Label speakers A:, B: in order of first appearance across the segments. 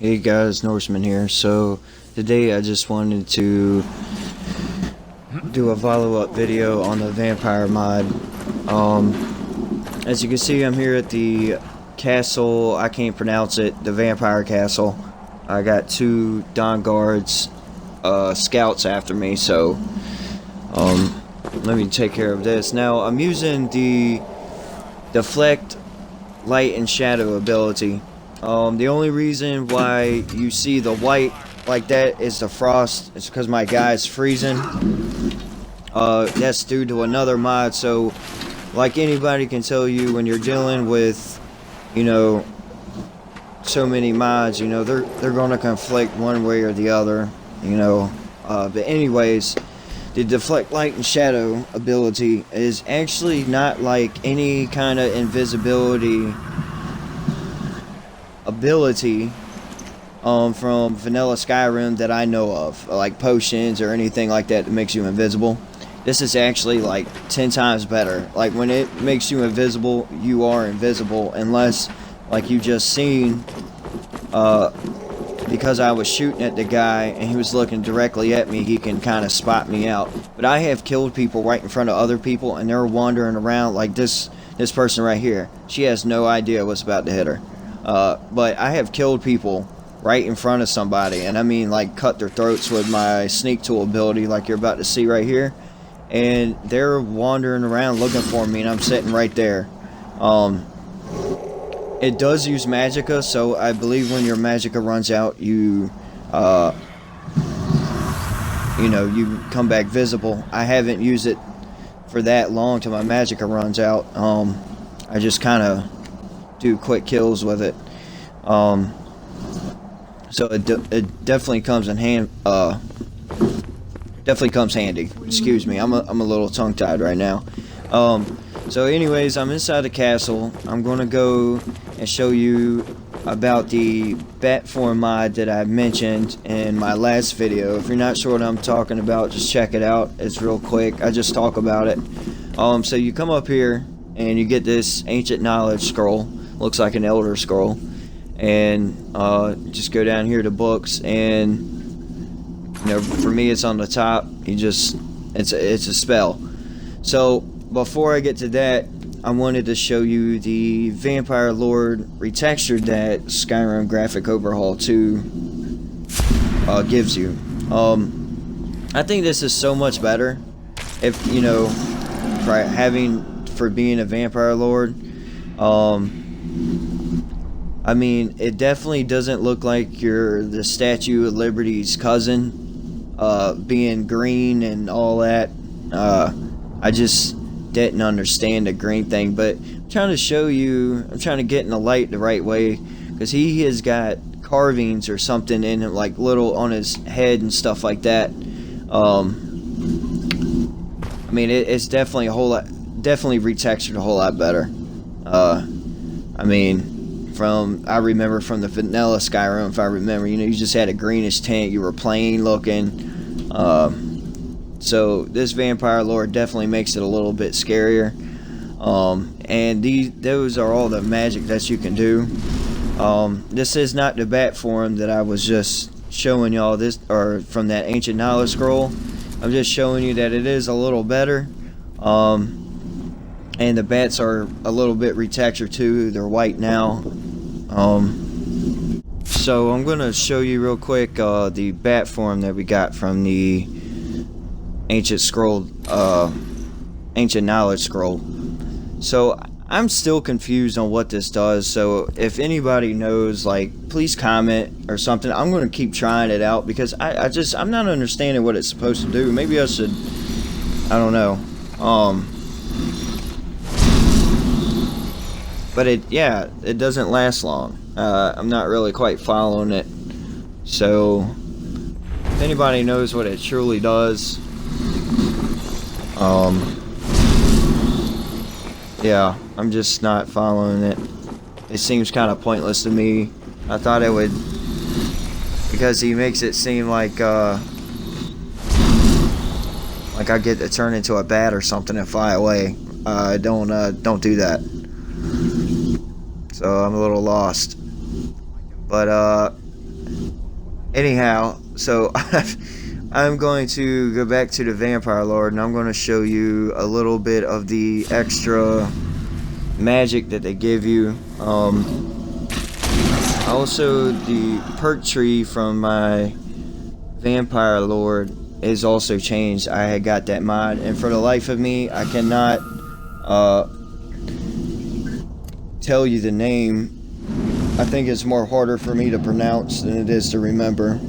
A: Hey guys, Norseman here. So today I just wanted to do a follow-up video on the vampire mod. As you can see, I'm here at the castle. I can't pronounce it. The vampire castle. I got two Dawn guards, scouts after me. So let me take care of this. Now I'm using the Deflect light and shadow ability. The only reason why you see the white like that is the frost. It's because my guy's freezing. That's due to another mod. So, like anybody can tell you, when you're dealing with, you know, so many mods, you know, they're gonna conflict one way or the other, you know. But anyways, the Deflect light and shadow ability is actually not like any kind of invisibility ability from vanilla Skyrim that I know of, like potions or anything like that makes you invisible. This is actually like 10 times better. Like when it makes you invisible, you are invisible, unless, like you just seen, because I was shooting at the guy and he was looking directly at me, he can kind of spot me out. But I have killed people right in front of other people and they're wandering around like this person right here. She has no idea what's about to hit her. But I have killed people right in front of somebody, and I mean like cut their throats with my sneak tool ability, like you're about to see right here, and they're wandering around looking for me and I'm sitting right there. It does use magicka, so I believe when your magicka runs out, you know, you come back visible. I haven't used it for that long till my magicka runs out. I just kind of do quick kills with it, so it definitely comes in hand. Definitely comes handy. Excuse me, I'm a little tongue tied right now. So anyways, I'm inside the castle. I'm gonna go and show you about the bat form mod that I mentioned in my last video. If you're not sure what I'm talking about, just check it out. It's real quick. I just talk about it. So you come up here and you get this ancient knowledge scroll. Looks like an elder scroll, and just go down here to books, and you know, for me it's on the top. You just it's a spell. So before I get to that, I wanted to show you the Vampire Lord Retexture that Skyrim Graphic Overhaul 2 gives you. I think this is so much better, if you know, for being a Vampire Lord. I mean, it definitely doesn't look like you're the Statue of Liberty's cousin, being green and all that. I just didn't understand the green thing, but I'm trying to show you, I'm trying to get in the light the right way, because he has got carvings or something in him, like little on his head and stuff like that. I mean, it's definitely definitely retextured a whole lot better. I mean, I remember from the vanilla Skyrim, if I remember, you know, you just had a greenish tint, you were plain looking. So this Vampire Lord definitely makes it a little bit scarier. And those are all the magic that you can do. This is not the bat form that I was just showing y'all, this, or from that ancient knowledge scroll. I'm just showing you that it is a little better. And the bats are a little bit retextured too. They're white now. So I'm gonna show you real quick the bat form that we got from the ancient knowledge scroll. So I'm still confused on what this does. So if anybody knows, like, please comment or something. I'm gonna keep trying it out, because I'm not understanding what it's supposed to do. Maybe I should, I don't know. But it doesn't last long. I'm not really quite following it. So if anybody knows what it truly does, yeah, I'm just not following it. It seems kind of pointless to me. I thought it would, because he makes it seem like I get to turn into a bat or something and fly away. Don't do that. So I'm a little lost. But Anyhow, so I'm going to go back to the Vampire Lord, and I'm going to show you a little bit of the extra magic that they give you. Also, the perk tree from my Vampire Lord is also changed. I had got that mod, and for the life of me, I cannot tell you the name. I think it's more harder for me to pronounce than it is to remember.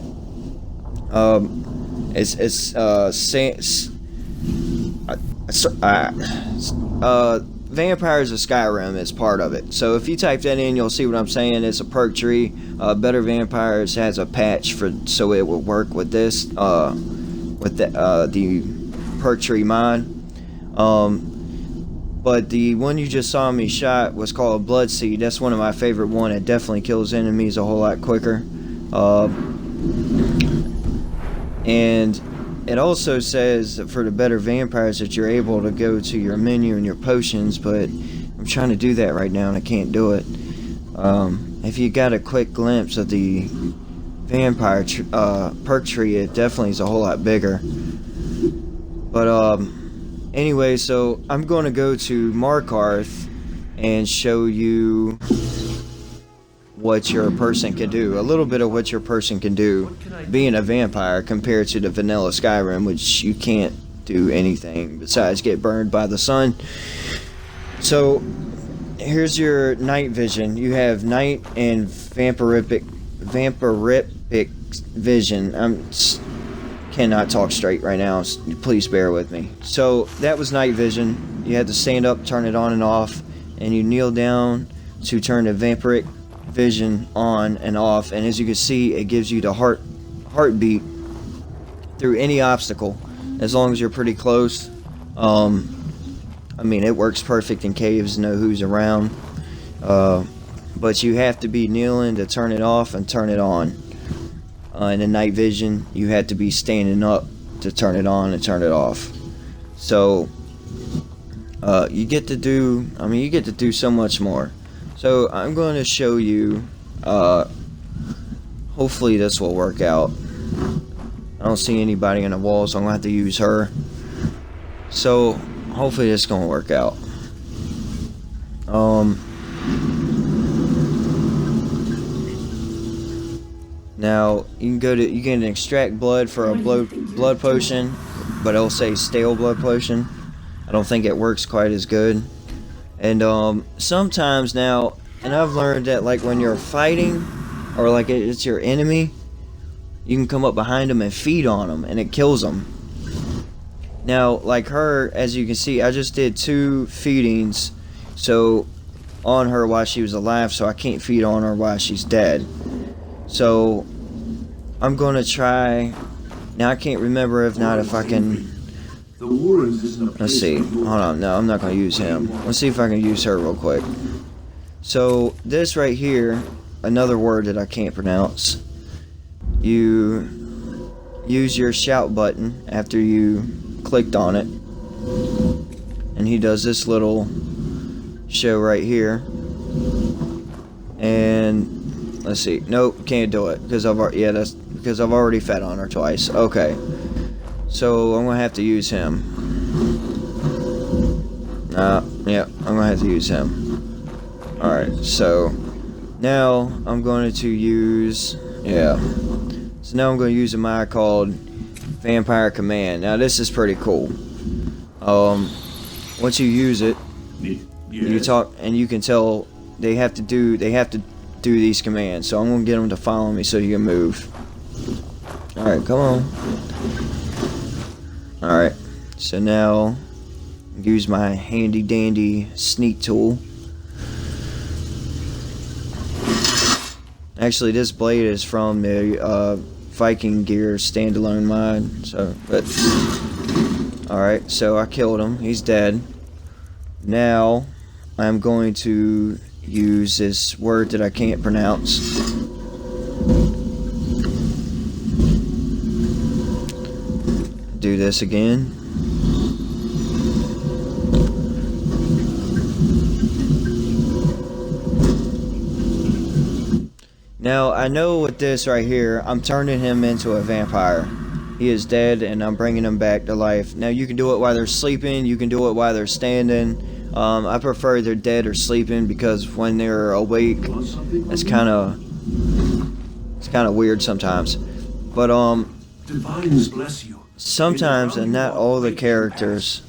A: Vampires of Skyrim is part of it. So if you type that in, you'll see what I'm saying. It's a perk tree. Better Vampires has a patch so it will work with this, with the perk tree mod. But the one you just saw me shot was called Bloodseed. That's one of my favorite one. It definitely kills enemies a whole lot quicker. And it also says that for the better vampires that you're able to go to your menu and your potions, but I'm trying to do that right now and I can't do it. If you got a quick glimpse of the vampire perk tree, it definitely is a whole lot bigger. But anyway, so I'm going to go to Markarth and show you what your person can do. A little bit of what your person can do being a vampire compared to the vanilla Skyrim, which you can't do anything besides get burned by the sun. So here's your night vision. You have night and vampiric vision. Cannot talk straight right now, please bear with me. So that was night vision. You had to stand up, turn it on and off, and you kneel down to turn the vampiric vision on and off, and as you can see, it gives you the heartbeat through any obstacle as long as you're pretty close. I mean, it works perfect in caves, know who's around, but you have to be kneeling to turn it off and turn it on. In the night vision, you had to be standing up to turn it on and turn it off. So you get to do so much more. So I'm going to show you, hopefully this will work out. I don't see anybody on the wall, so I'm going to have to use her. So hopefully this is going to work out. Now you can extract blood for a blood potion, but it'll say stale blood potion. I don't think it works quite as good. And sometimes now, and I've learned that like when you're fighting, or like it's your enemy, you can come up behind them and feed on them, and it kills them. Now, like her, as you can see, I just did 2 feedings, so on her while she was alive, so I can't feed on her while she's dead. So I'm gonna try. Now I can't remember if I can. Let's see. Hold on. No, I'm not going to use him. Let's see if I can use her real quick. So, this right here, another word that I can't pronounce. You use your shout button after you clicked on it. And he does this little show right here. And, let's see. Nope, can't do it. Because I've already fed on her twice. Okay. So I'm gonna have to use him. Yeah, I'm gonna have to use him. Alright, so now I'm going to use, so now I'm going to use a mod called Vampire Command. Now this is pretty cool. Once you use it, you talk, and you can tell they have to do these commands. So I'm gonna get them to follow me so you can move. Alright, come on. Alright, so now use my handy dandy sneak tool. Actually, this blade is from the Viking Gear standalone mod. So, alright, so I killed him. He's dead. Now I'm going to use this word that I can't pronounce. Do this again. Now, I know with this right here, I'm turning him into a vampire. He is dead, and I'm bringing him back to life. Now, you can do it while they're sleeping. You can do it while they're standing. I prefer they're dead or sleeping, because when they're awake, it's kind of weird sometimes. But
B: Divines bless you.
A: sometimes, and not all the characters,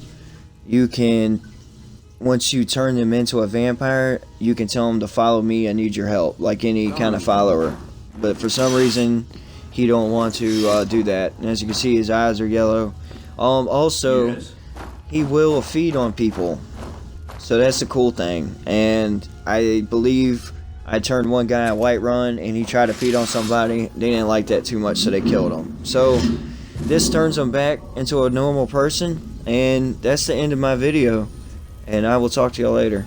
A: you can, once you turn them into a vampire, you can tell them to follow me, I need your help, like any kind of follower. But for some reason, he don't want to do that. And as you can see, his eyes are yellow. Also,
B: Yes.
A: he will feed on people, so that's the cool thing. And I believe I turned one guy at Whiterun, and he tried to feed on somebody. They didn't like that too much, so they killed him. So this turns him back into a normal person, and that's the end of my video. And I will talk to y'all later.